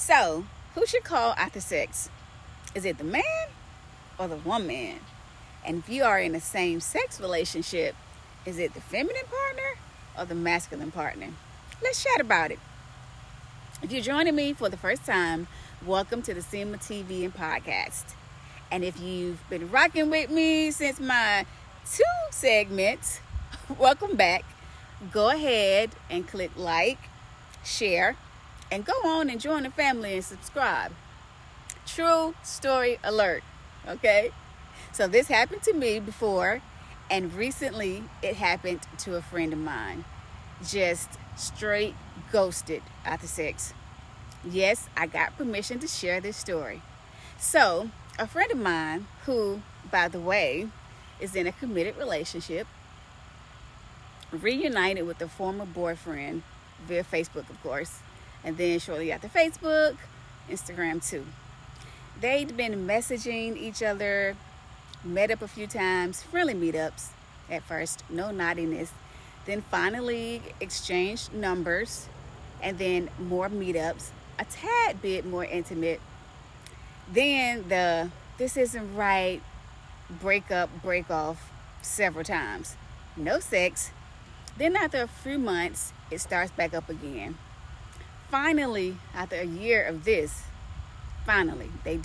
So, who should call after sex? Is it the man or the woman? And if you are in a same sex relationship, is it the feminine partner or the masculine partner? Let's chat about it. If you're joining me for the first time, welcome to the SEMA TV and podcast. And if you've been rocking with me since my 2 segments, welcome back. Go ahead and click like, share, and go on and join the family and subscribe. True story alert, okay? So this happened to me before, and recently it happened to a friend of mine. Just straight ghosted after sex. Yes, I got permission to share this story. So, a friend of mine who, by the way, is in a committed relationship, reunited with a former boyfriend via Facebook, of course, and then shortly after Facebook, Instagram too. They'd been messaging each other, met up a few times, friendly meetups at first, no naughtiness, then finally exchanged numbers, and then more meetups, a tad bit more intimate. Then the this isn't right, break up, break off several times. No sex. Then after a few months, it starts back up again. Finally, after a year of this, they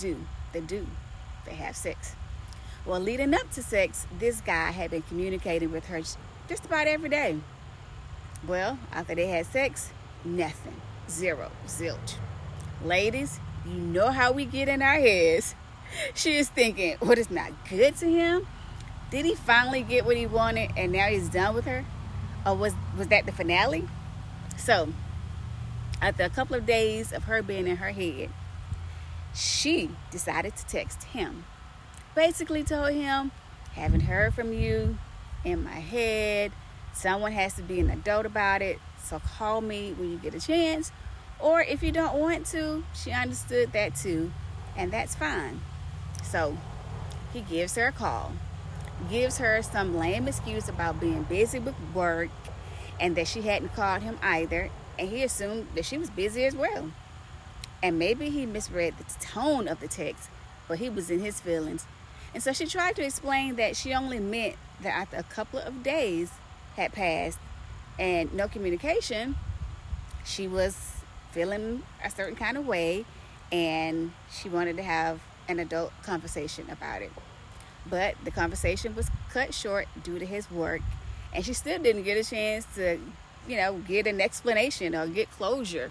have sex. Well, leading up to sex, this guy had been communicating with her just about every day. Well, after they had sex, nothing. Zero. Zilch. Ladies, you know how we get in our heads. She is thinking, what is not good to him? Did he finally get what he wanted and now he's done with her? Or was that the finale? So, after a couple of days of her being in her head, she decided to text him. Basically told him, haven't heard from you, in my head, someone has to be an adult about it, so call me when you get a chance. Or if you don't want to, she understood that too, and that's fine. So he gives her a call, gives her some lame excuse about being busy with work and that she hadn't called him either, and he assumed that she was busy as well. And maybe he misread the tone of the text, but he was in his feelings. And so she tried to explain that she only meant that after a couple of days had passed and no communication, she was feeling a certain kind of way and she wanted to have an adult conversation about it. But the conversation was cut short due to his work, and she still didn't get a chance to, get an explanation or get closure.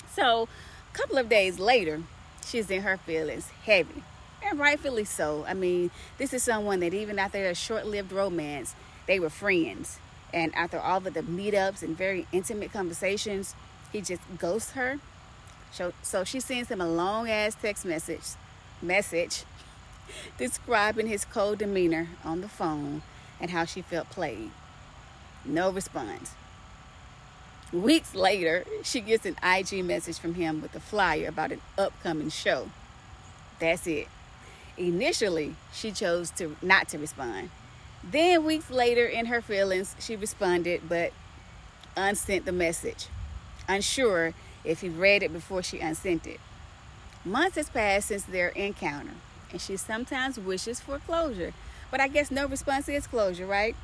So a couple of days later, she's in her feelings heavy, and rightfully so. I mean, this is someone that even after a short-lived romance, they were friends. And after all of the meetups and very intimate conversations, he just ghosts her. So she sends him a long-ass text message describing his cold demeanor on the phone and how she felt played. No response. Weeks later, she gets an IG message from him with a flyer about an upcoming show. That's it. Initially, she chose not to respond. Then weeks later, in her feelings, she responded but unsent the message, unsure if he read it before she unsent it. Months has passed since their encounter, and she sometimes wishes for closure. But I guess no response is closure, right?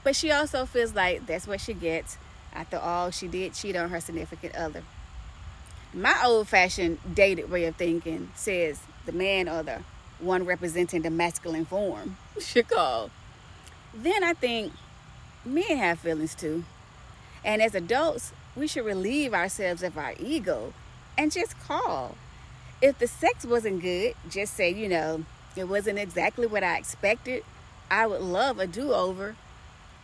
But she also feels like that's what she gets. After all, she did cheat on her significant other. My old-fashioned dated way of thinking says the man or the one representing the masculine form should call. Then I think men have feelings too. And as adults, we should relieve ourselves of our ego and just call. If the sex wasn't good, just say, it wasn't exactly what I expected. I would love a do-over.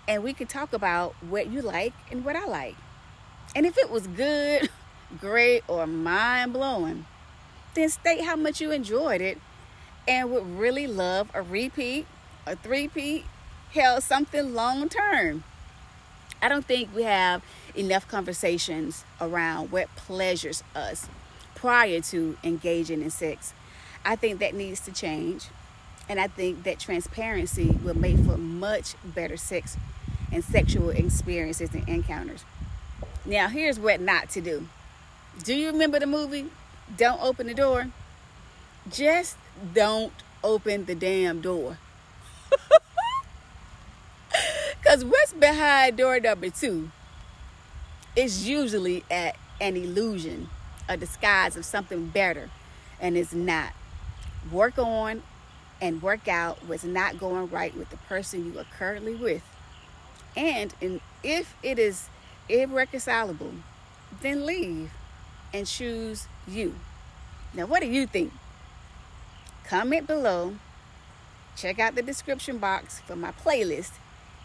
And we could talk about what you like and what I like. And if it was good, great, or mind-blowing, then state how much you enjoyed it and would really love a repeat, a three-peat, hell, something long-term. I don't think we have enough conversations around what pleasures us prior to engaging in sex. I think that needs to change. And I think that transparency will make for much better sex and sexual experiences and encounters. Now, here's what not to do. Do you remember the movie Don't Open the Door? Just don't open the damn door. Because what's behind door number 2 is usually an illusion, a disguise of something better, and it's not. Work on and work out what's not going right with the person you are currently with. And if it is irreconcilable, then leave and choose you. Now, what do you think? Comment below, check out the description box for my playlist,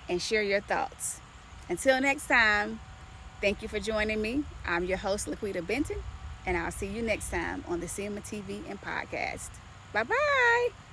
and share your thoughts. Until next time, thank you for joining me. I'm your host, Laquita Benton, and I'll see you next time on the Cinema TV and Podcast. Bye-bye.